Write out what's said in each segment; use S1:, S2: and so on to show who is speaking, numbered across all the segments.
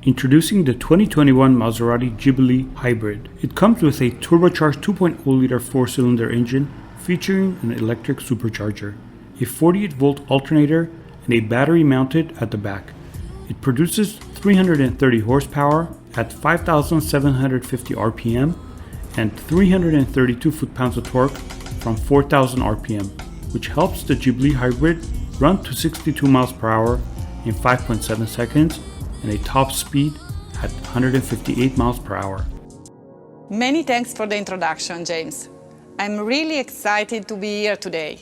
S1: Introducing the 2021 Maserati Ghibli Hybrid. It comes with a turbocharged 2.0-liter four-cylinder engine featuring an electric supercharger, a 48-volt alternator, and a battery mounted at the back. It produces 330 horsepower at 5,750 RPM and 332 foot-pounds of torque from 4,000 RPM, which helps the Ghibli Hybrid run to 62 miles per hour in 5.7 seconds and a top speed at 158 miles per hour.
S2: Many thanks for the introduction, James. I'm really excited to be here today.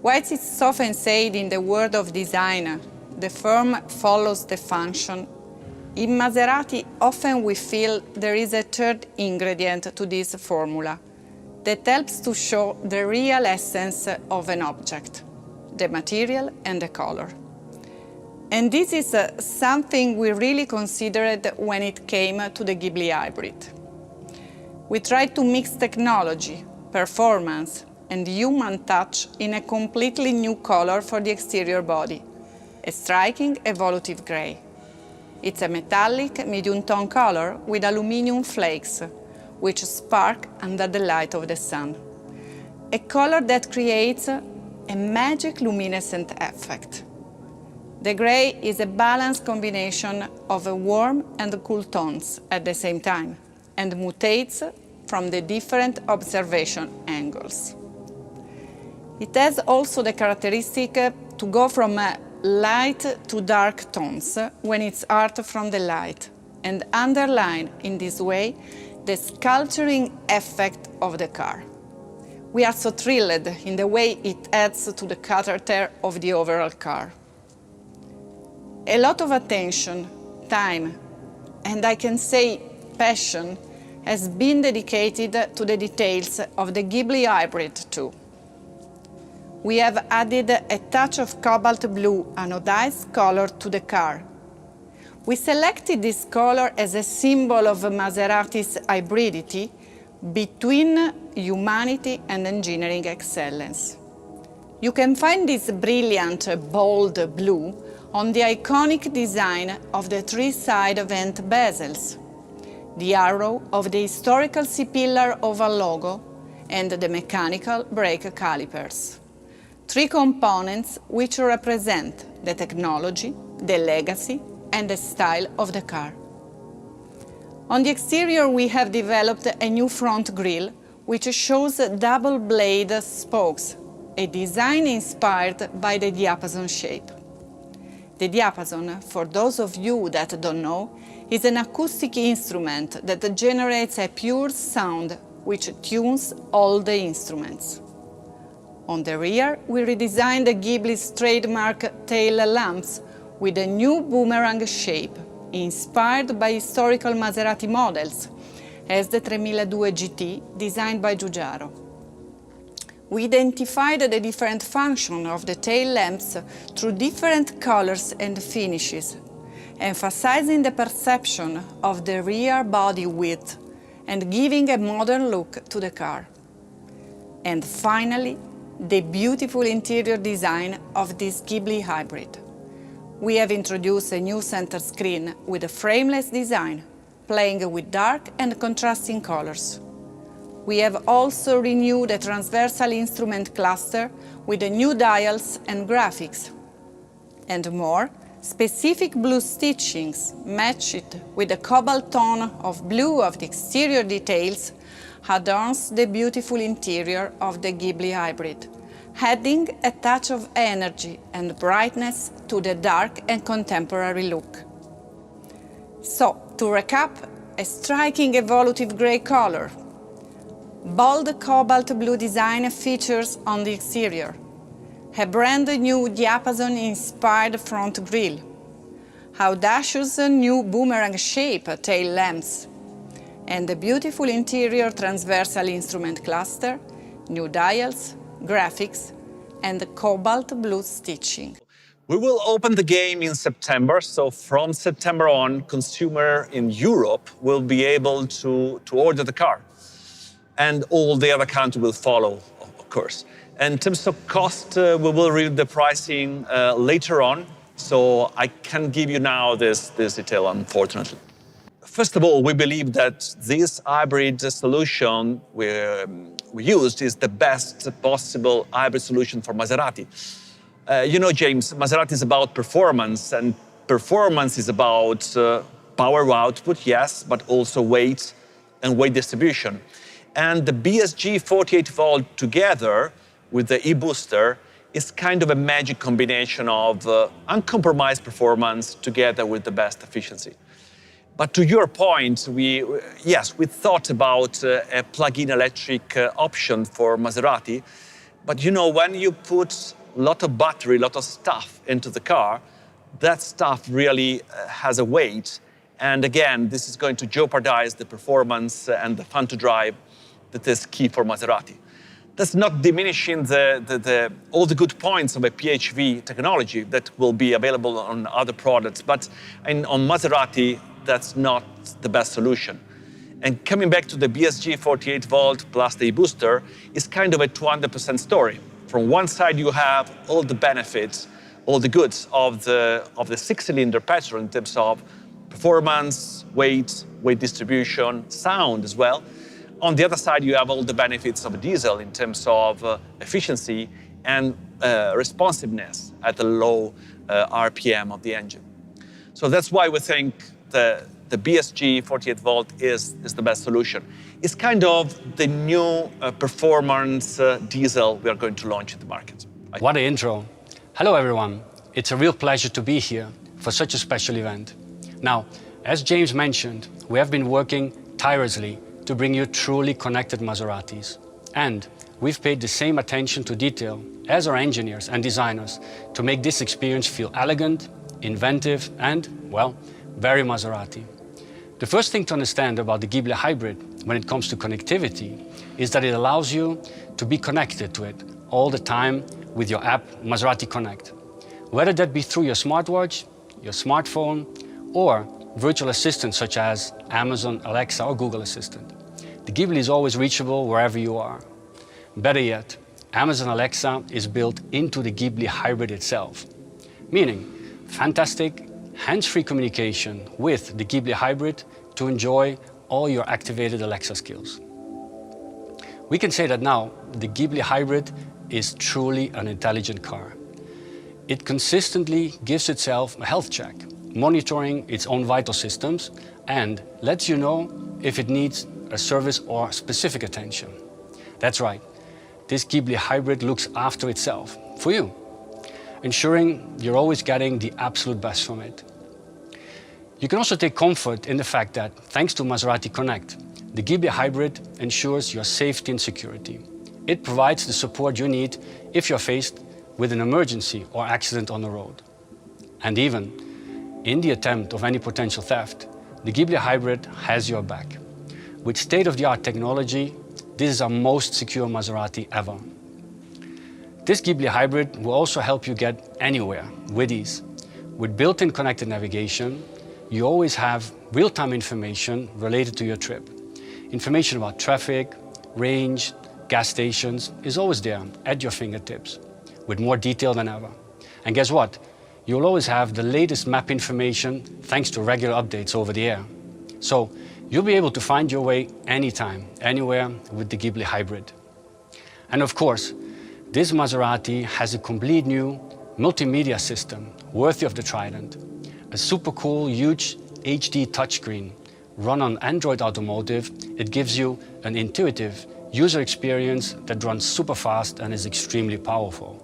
S2: Whilst it's often said in the world of design, the form follows the function, in Maserati often we feel there is a third ingredient to this formula that helps to show the real essence of an object, the material and the color. And this is something we really considered when it came to the Ghibli Hybrid. We tried to mix technology, performance, and human touch in a completely new color for the exterior body, a striking evolutive grey. It's a metallic medium-tone color with aluminium flakes, which spark under the light of the sun. A color that creates a magic luminescent effect. The grey is a balanced combination of warm and cool tones at the same time, and mutates from the different observation angles. It has also the characteristic to go from light to dark tones when it's art from the light, and underline in this way the sculpturing effect of the car. We are so thrilled in the way it adds to the character of the overall car. A lot of attention, time, and I can say passion has been dedicated to the details of the Ghibli Hybrid too. We have added a touch of cobalt blue anodized color to the car. We selected this color as a symbol of Maserati's hybridity between humanity and engineering excellence. You can find this brilliant, bold blue on the iconic design of the three-side vent bezels, the arrow of the historical C-pillar oval logo, and the mechanical brake calipers. Three components which represent the technology, the legacy, and the style of the car. On the exterior, we have developed a new front grille, which shows double blade spokes, a design inspired by the diapason shape. The diapason, for those of you that don't know, is an acoustic instrument that generates a pure sound which tunes all the instruments. On the rear, we redesigned the Ghibli's trademark tail lamps with a new boomerang shape, inspired by historical Maserati models, as the 3002 GT designed by Giugiaro. We identified the different functions of the tail lamps through different colors and finishes, emphasizing the perception of the rear body width and giving a modern look to the car. And finally, the beautiful interior design of this Ghibli Hybrid. We have introduced a new center screen with a frameless design, playing with dark and contrasting colors. We have also renewed the transversal instrument cluster with the new dials and graphics. And more, specific blue stitchings matched with the cobalt tone of blue of the exterior details adorns the beautiful interior of the Ghibli Hybrid, adding a touch of energy and brightness to the dark and contemporary look. So, to recap, a striking evolutive grey color, bold cobalt blue design features on the exterior, a brand new diapason-inspired front grille, audacious new boomerang-shape tail lamps, and the beautiful interior transversal instrument cluster, new dials, graphics, and the cobalt blue stitching.
S3: We will open the game in September, so from September on, consumer in Europe will be able to order the car. And all the other countries will follow, of course. In terms of cost, we will read the pricing later on So I can't give you now this detail, unfortunately. First of all, we believe that this hybrid solution we used is the best possible hybrid solution for Maserati. You know, James, Maserati is about performance, and performance is about power output, yes, but also weight and weight distribution. And the BSG 48 volt together with the e-booster is kind of a magic combination of uncompromised performance together with the best efficiency. But to your point, we thought about a plug-in electric option for Maserati. But you know, when you put a lot of battery, a lot of stuff into the car, that stuff really has a weight. And again, this is going to jeopardize the performance and the fun to drive that is key for Maserati. That's not diminishing all the good points of a PHV technology that will be available on other products. But on Maserati, that's not the best solution. And coming back to the BSG 48 volt plus the e-booster is kind of a 200% story. From one side, you have all the benefits, all the goods of the six-cylinder petrol in terms of performance, weight distribution, sound as well. On the other side, you have all the benefits of a diesel in terms of efficiency and responsiveness at the low RPM of the engine. So that's why we think the BSG 48 volt is the best solution. It's kind of the new performance diesel we are going to launch in the market.
S4: What an intro. Hello everyone. It's a real pleasure to be here for such a special event. Now, as James mentioned, we have been working tirelessly to bring you truly connected Maseratis. And we've paid the same attention to detail as our engineers and designers to make this experience feel elegant, inventive, and, well, very Maserati. The first thing to understand about the Ghibli hybrid when it comes to connectivity is that it allows you to be connected to it all the time with your app Maserati Connect. Whether that be through your smartwatch, your smartphone, or virtual assistants such as Amazon, Alexa, or Google Assistant. The Ghibli is always reachable wherever you are. Better yet, Amazon Alexa is built into the Ghibli hybrid itself, meaning fantastic hands-free communication with the Ghibli hybrid to enjoy all your activated Alexa skills. We can say that now the Ghibli hybrid is truly an intelligent car. It consistently gives itself a health check, monitoring its own vital systems, and lets you know if it needs a service or specific attention. That's right, this Ghibli hybrid looks after itself, for you, ensuring you're always getting the absolute best from it. You can also take comfort in the fact that, thanks to Maserati Connect, the Ghibli hybrid ensures your safety and security. It provides the support you need if you're faced with an emergency or accident on the road. And even in the attempt of any potential theft, the Ghibli hybrid has your back. With state-of-the-art technology, this is our most secure Maserati ever. This Ghibli hybrid will also help you get anywhere with ease. With built-in connected navigation, you always have real-time information related to your trip. Information about traffic, range, gas stations is always there at your fingertips, with more detail than ever. And guess what? You'll always have the latest map information thanks to regular updates over the air. So you'll be able to find your way anytime, anywhere with the Ghibli hybrid. And of course, this Maserati has a complete new multimedia system worthy of the Trident. A super cool, huge HD touchscreen. Run on Android Automotive, it gives you an intuitive user experience that runs super fast and is extremely powerful.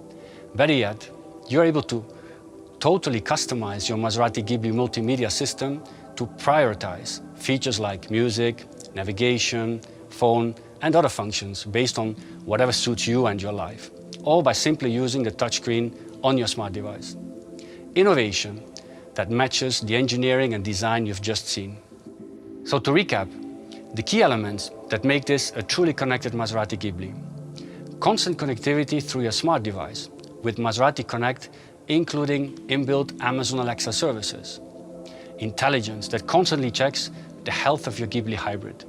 S4: Better yet, you're able to totally customize your Maserati Ghibli multimedia system to prioritize features like music, navigation, phone, and other functions based on whatever suits you and your life, all by simply using the touchscreen on your smart device. Innovation that matches the engineering and design you've just seen. So to recap, the key elements that make this a truly connected Maserati Ghibli. Constant connectivity through your smart device with Maserati Connect, including inbuilt Amazon Alexa services. Intelligence that constantly checks the health of your Ghibli hybrid.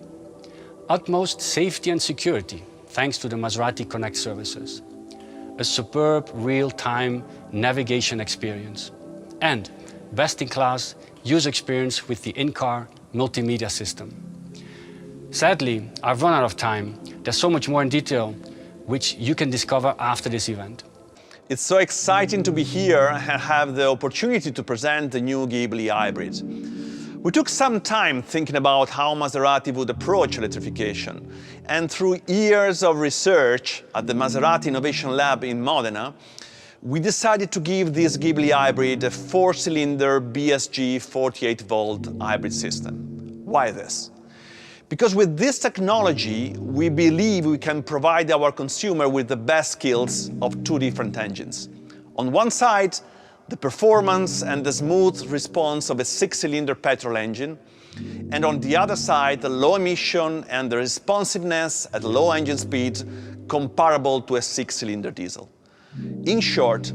S4: Utmost safety and security thanks to the Maserati Connect services. A superb real-time navigation experience. and best-in-class user experience with the in-car multimedia system. Sadly, I've run out of time. There's so much more in detail, which you can discover after this event.
S3: It's so exciting to be here and have the opportunity to present the new Ghibli hybrid. We took some time thinking about how Maserati would approach electrification, and through years of research at the Maserati Innovation Lab in Modena, we decided to give this Ghibli hybrid a 4-cylinder BSG 48-volt hybrid system. Why this? Because with this technology, we believe we can provide our consumer with the best skills of two different engines. On one side, the performance and the smooth response of a 6-cylinder petrol engine, and on the other side, the low emission and the responsiveness at low engine speed comparable to a 6-cylinder diesel. In short,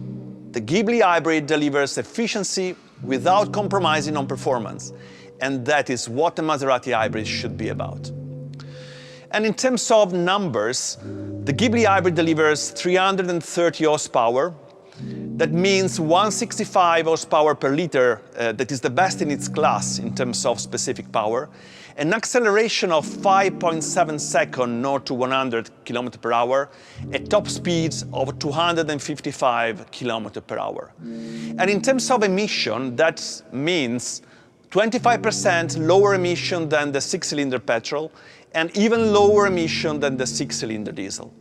S3: the Ghibli hybrid delivers efficiency without compromising on performance, and that is what the Maserati hybrid should be about. And in terms of numbers, the Ghibli hybrid delivers 330 horsepower. That means 165 horsepower per liter, that is the best in its class in terms of specific power, an acceleration of 5.7 seconds 0 to 100 km per hour, at top speeds of 255 km per hour. And in terms of emission, that means 25% lower emission than the 6-cylinder petrol, and even lower emission than the 6-cylinder diesel.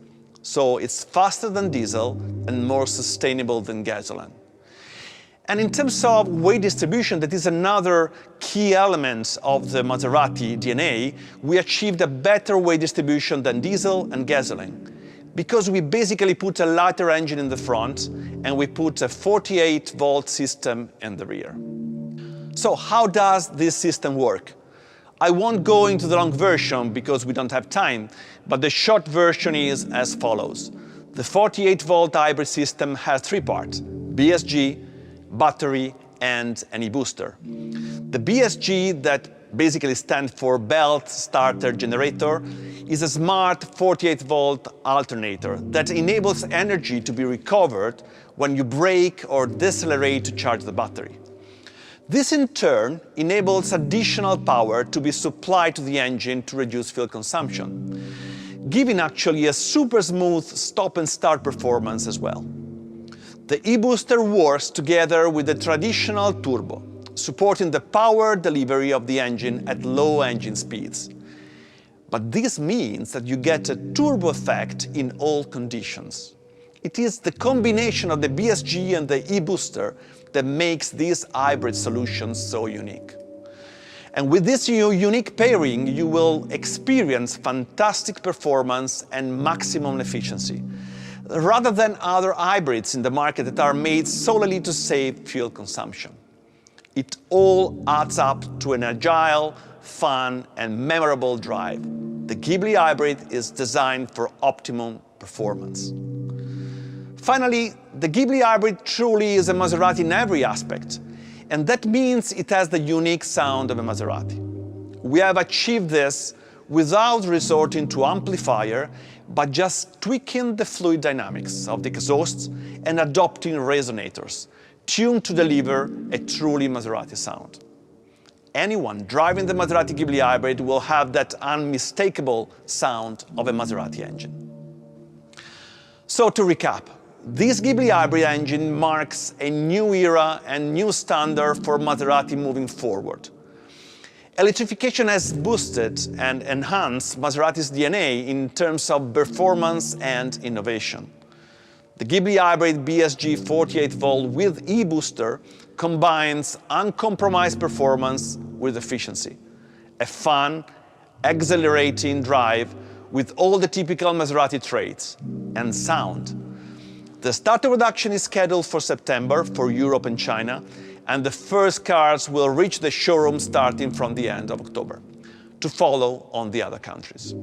S3: So it's faster than diesel and more sustainable than gasoline. And in terms of weight distribution, that is another key element of the Maserati DNA, we achieved a better weight distribution than diesel and gasoline, because we basically put a lighter engine in the front and we put a 48-volt system in the rear. So how does this system work? I won't go into the long version because we don't have time, but the short version is as follows. The 48-volt hybrid system has three parts: BSG, battery, and an e-booster. The BSG, that basically stands for Belt Starter Generator, is a smart 48-volt alternator that enables energy to be recovered when you brake or decelerate to charge the battery. This in turn enables additional power to be supplied to the engine to reduce fuel consumption, giving actually a super smooth stop and start performance as well. The e-booster works together with the traditional turbo, supporting the power delivery of the engine at low engine speeds. But this means that you get a turbo effect in all conditions. It is the combination of the BSG and the e-booster that makes this hybrid solution so unique. And with this unique pairing, you will experience fantastic performance and maximum efficiency, rather than other hybrids in the market that are made solely to save fuel consumption. It all adds up to an agile, fun, and memorable drive. The Ghibli hybrid is designed for optimum performance. Finally, the Ghibli hybrid truly is a Maserati in every aspect, and that means it has the unique sound of a Maserati. We have achieved this without resorting to amplifier, but just tweaking the fluid dynamics of the exhausts and adopting resonators, tuned to deliver a truly Maserati sound. Anyone driving the Maserati Ghibli hybrid will have that unmistakable sound of a Maserati engine. So to recap, this Ghibli hybrid engine marks a new era and new standard for Maserati moving forward. Electrification has boosted and enhanced Maserati's DNA in terms of performance and innovation. The Ghibli hybrid BSG 48-volt with e-booster combines uncompromised performance with efficiency, a fun, exhilarating drive with all the typical Maserati traits, and sound. The start of production is scheduled for September for Europe and China, and the first cars will reach the showroom starting from the end of October, to follow on the other countries.